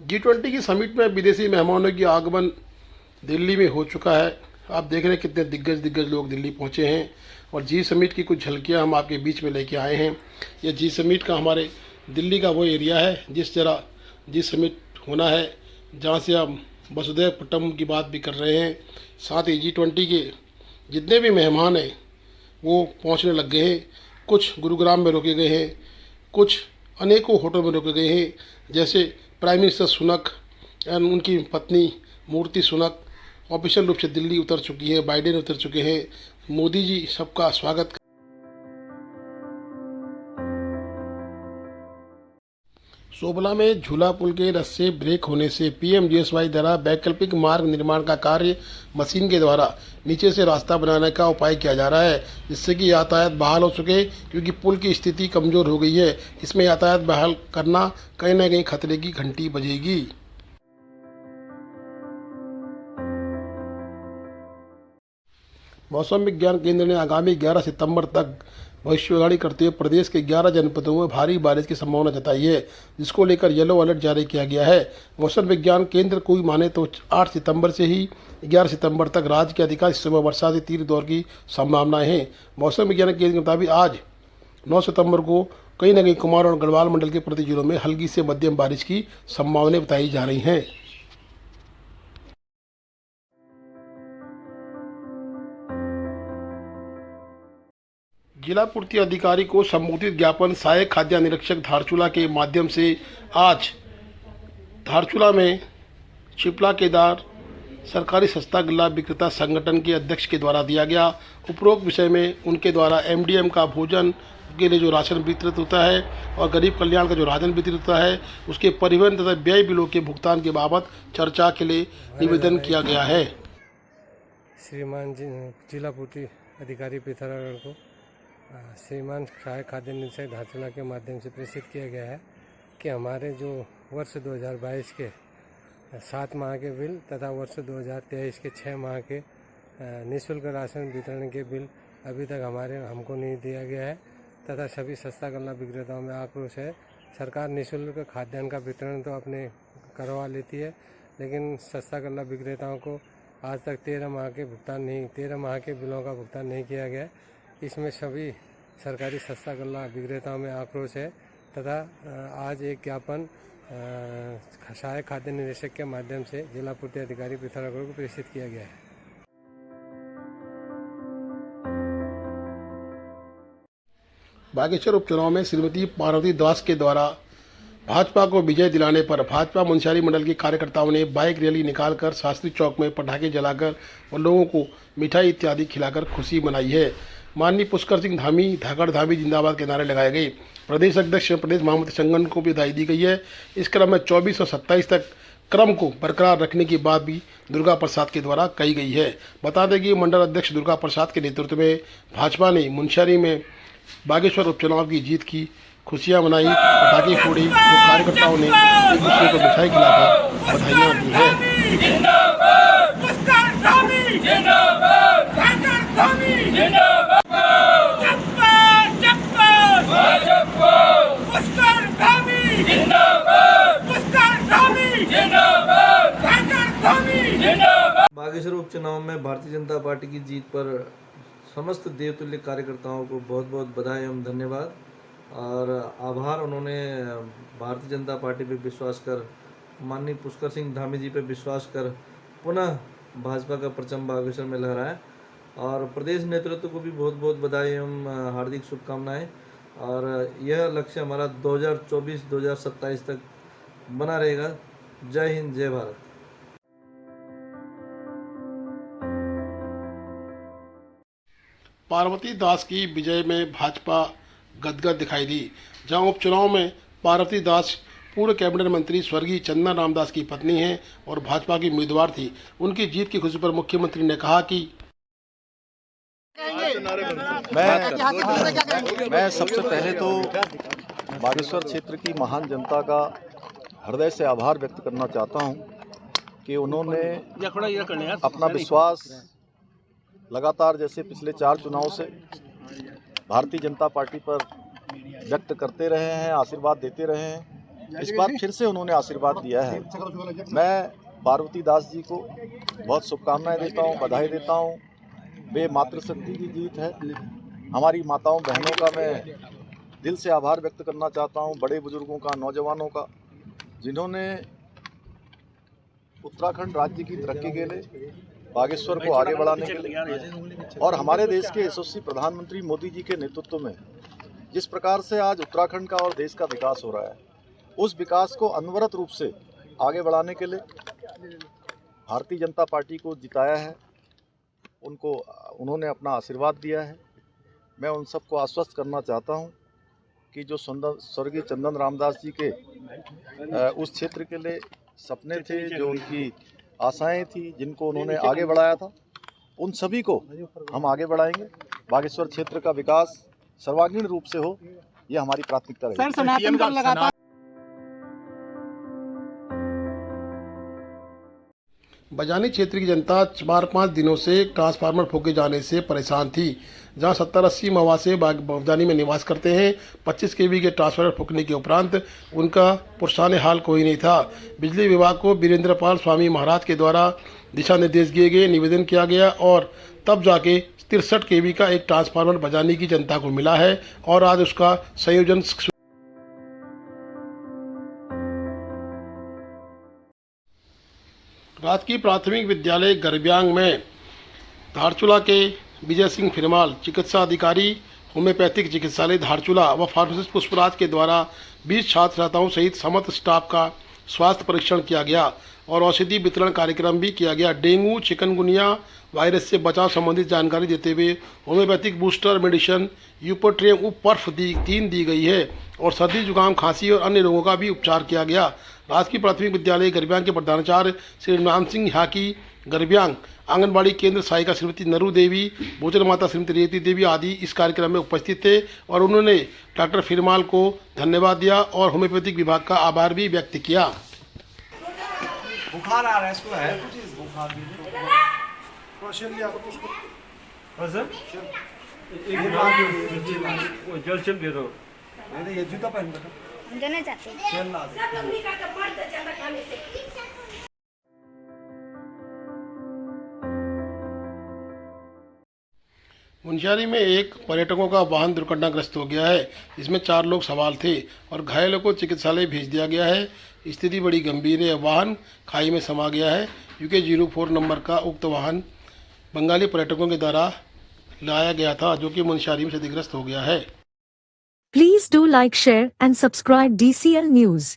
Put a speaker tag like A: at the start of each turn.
A: G20 की summit में विदेशी मेहमानों की आगमन दिल्ली में हो चुका है। आप देख रहे हैं कितने दिग्गज लोग दिल्ली पहुंचे हैं और जी समिट की कुछ झलकियां हम आपके बीच में लेके आए हैं। यह जी समिट का हमारे दिल्ली का वो एरिया है जिस तरह जी समिट होना है, जहां से हम वसुधैव कुटुंबकम की बात भी कर रहे हैं। साथ ही G20 के जितने भी मेहमान हैं वो पहुंचने लग गए हैं। कुछ गुरुग्राम में रोके गए हैं, कुछ अनेकों होटल में रोके गए हैं, जैसे प्राइम मिनिस्टर सुनक एंड उनकी पत्नी मूर्ति सुनक ऑफिशियल रूप से दिल्ली उतर चुकी है, बाइडेन उतर चुके हैं। मोदी जी सबका स्वागत। सोबला में झूला पुल के रस्से ब्रेक होने से PMGSY द्वारा वैकल्पिक मार्ग निर्माण का कार्य मशीन के द्वारा नीचे से रास्ता बनाने का उपाय किया जा रहा है, जिससे कि यातायात बहाल हो सके, क्योंकि पुल की स्थिति कमज़ोर हो गई है। इसमें यातायात बहाल करना कहीं ना कहीं खतरे की घंटी बजेगी। मौसम विज्ञान केंद्र ने आगामी 11 सितंबर तक भविष्यवाणी करते हुए प्रदेश के 11 जनपदों में भारी बारिश की संभावना जताई है, जिसको लेकर येलो अलर्ट जारी किया गया है। मौसम विज्ञान केंद्र को माने तो 8 सितंबर से ही 11 सितंबर तक राज्य के अधिकांश हिस्सों में वर्षा से तीव्र दौर की संभावनाएं हैं। मौसम विज्ञान केंद्र के मुताबिक आज 9 सितंबर को कहीं न कहीं कुमाऊं और गढ़वाल मंडल के प्रति जिलों में हल्की से मध्यम बारिश की संभावनाएं बताई जा रही हैं। जिला पूर्ति अधिकारी को संबोधित ज्ञापन सहायक खाद्य निरीक्षक धारचूला के माध्यम से आज धारचूला में चिपला केदार सरकारी सस्ता गल्ला विक्रेता संगठन के अध्यक्ष के द्वारा दिया गया। उपरोक्त विषय में उनके द्वारा MDM का भोजन के लिए जो राशन वितरित होता है और गरीब कल्याण का जो राशन वितरित होता है उसके परिवहन तथा व्यय बिलों के भुगतान के बाबत चर्चा के लिए निवेदन किया गया है।
B: श्रीमान जिला पूर्ति अधिकारी पिथौरागढ़ को श्रीमान सहायक खाद्य निरीक्षक धारचूला के माध्यम से प्रेषित किया गया है कि हमारे जो वर्ष 2022 के 7 माह के बिल तथा वर्ष 2023 के 6 माह के निःशुल्क राशन वितरण के बिल अभी तक हमको नहीं दिया गया है तथा सभी सस्ता गल्ला विक्रेताओं में आक्रोश है। सरकार निःशुल्क खाद्यान्न का वितरण तो अपने करवा लेती है, लेकिन सस्ता गल्ला विक्रेताओं को आज तक 13 माह के बिलों का भुगतान नहीं किया गया। इसमें सभी सरकारी सस्ता गल्ला विक्रेताओं में आक्रोश है तथा आज एक ज्ञापन सहायक खाद्य निरीक्षक के माध्यम से जिला पूर्ति अधिकारी पिथौरागढ़ को प्रेषित किया गया है।
A: बागेश्वर उपचुनाव में श्रीमती पार्वती दास के द्वारा भाजपा को विजय दिलाने पर भाजपा मुंशियारी मंडल के कार्यकर्ताओं ने बाइक रैली निकालकर शास्त्री चौक में पटाखे जलाकर और लोगों को मिठाई इत्यादि खिलाकर खुशी मनाई है। माननीय पुष्कर सिंह धामी धाकड़ धामी जिंदाबाद के नारे लगाए गए। प्रदेश अध्यक्ष प्रदेश महामंत्री संगठन को भी बधाई दी गई है। इस क्रम में 24 और 27 तक क्रम को बरकरार रखने की बात भी दुर्गा प्रसाद के द्वारा कही गई है। बता दें कि मंडल अध्यक्ष दुर्गा प्रसाद के नेतृत्व में भाजपा ने मुंशियारी में बागेश्वर उपचुनाव की जीत की खुशियां मनाई, पटाखे फोड़े, तो कार्यकर्ताओं ने एक दूसरे को मिठाई खिलाकर बधाइयां दी है।
C: बागेश्वर उपचुनाव में भारतीय जनता पार्टी की जीत पर समस्त देवतुल्य कार्यकर्ताओं को बहुत बहुत बधाई एवं धन्यवाद और आभार। उन्होंने भारतीय जनता पार्टी पे विश्वास कर, माननीय पुष्कर सिंह धामी जी पे विश्वास कर पुनः भाजपा का परचम बागेश्वर में लहराया और प्रदेश नेतृत्व को भी बहुत बहुत बधाई एवं हार्दिक शुभकामनाएं। और यह लक्ष्य हमारा 2024-2027 तक बना रहेगा। जय हिंद, जय भारत।
A: पार्वती दास की विजय में भाजपा गदगद दिखाई दी। जहां उपचुनाव में पार्वती दास पूर्व कैबिनेट मंत्री स्वर्गीय चंदन रामदास की पत्नी हैं और भाजपा की उम्मीदवार थी। उनकी जीत की खुशी पर मुख्यमंत्री ने कहा कि
D: मैं सबसे पहले तो बागेश्वर क्षेत्र की महान जनता का हृदय से आभार व्यक्त करना चाहता हूं कि उन्होंने अपना विश्वास लगातार जैसे पिछले 4 चुनाव से भारतीय जनता पार्टी पर व्यक्त करते रहे हैं, आशीर्वाद देते रहे हैं इस बार फिर से उन्होंने आशीर्वाद दिया है। मैं पार्वती दास जी को बहुत शुभकामनाएं देता हूं, बधाई देता हूं। वे मातृशक्ति की जीत है। हमारी माताओं बहनों का मैं दिल से आभार व्यक्त करना चाहता हूं, बड़े बुजुर्गों का, नौजवानों का, जिन्होंने उत्तराखंड राज्य की तरक्की के लिए, बागेश्वर को आगे बढ़ाने के लिए और हमारे देश के यशस्वी प्रधानमंत्री मोदी जी के नेतृत्व में जिस प्रकार से आज उत्तराखंड का और देश का विकास हो रहा है, उस विकास को अनवरत रूप से आगे बढ़ाने के लिए भारतीय जनता पार्टी को जिताया है। उन्होंने अपना आशीर्वाद दिया है। मैं उन सबको आश्वस्त करना चाहता हूं कि जो स्वर्गीय चंदन रामदास जी के उस क्षेत्र के लिए सपने थे, जो उनकी आशाएं थी, जिनको उन्होंने आगे बढ़ाया था, उन सभी को हम आगे बढ़ाएंगे। बागेश्वर क्षेत्र का विकास सर्वांगीण रूप से हो, यह हमारी प्राथमिकता रहेगी।
E: सर, सनातन का लगातार
A: बजानी क्षेत्र की जनता 4-5 दिनों से ट्रांसफार्मर फूके जाने से परेशान थी। जहां 70-80 मवासे बजानी में निवास करते हैं, 25 केवी के ट्रांसफार्मर फूकने के उपरांत उनका पुरसाने हाल कोई नहीं था। बिजली विभाग को वीरेंद्र पाल स्वामी महाराज के द्वारा दिशा निर्देश दिए गए, निवेदन किया गया और तब जाके 63 केवी का एक ट्रांसफार्मर बजानी की जनता को मिला है और आज उसका संयोजन राजकीय प्राथमिक विद्यालय गरब्यांग में धारचूला के विजय सिंह फिरमाल, चिकित्सा अधिकारी, होम्योपैथिक चिकित्सालय धारचूला व फार्मासिस्ट पुष्पराज के द्वारा 20 छात्र छात्राओं सहित समस्त स्टाफ का स्वास्थ्य परीक्षण किया गया और औषधि वितरण कार्यक्रम भी किया गया। डेंगू, चिकनगुनिया वायरस से बचाव संबंधित जानकारी देते हुए होम्योपैथिक बूस्टर मेडिसिन यूपोट्रियम उपपर्फ 3 दी गई है और सर्दी, जुकाम, खांसी और अन्य रोगों का भी उपचार किया गया। राजकीय प्राथमिक विद्यालय गरब्यांग के प्रधानाचार्य श्री नाम सिंह हाकी, गरब्यांग आंगनबाड़ी केंद्र सहायिका श्रीमती नरू देवी, भोजन माता श्रीमती रेवती देवी आदि इस कार्यक्रम में उपस्थित थे और उन्होंने डॉक्टर फिरमाल को धन्यवाद दिया और होम्योपैथिक विभाग का आभार भी व्यक्त किया।
E: बुखार आ रहा है, इसको है कुछ बुखार भी जल दे दो। ये जूता पहन रखा
F: जाना चाहते
A: मुंशियारी में एक पर्यटकों का वाहन दुर्घटनाग्रस्त हो गया है, जिसमें 4 लोग सवार थे और घायलों को चिकित्सालय भेज दिया गया है। स्थिति बड़ी गंभीर है। वाहन खाई में समा गया है। UK 04 नंबर का उक्त वाहन बंगाली पर्यटकों के द्वारा लाया गया था, जो कि मुंशियारी में क्षतिग्रस्त हो गया है।
G: Please do like, share and subscribe DCL News.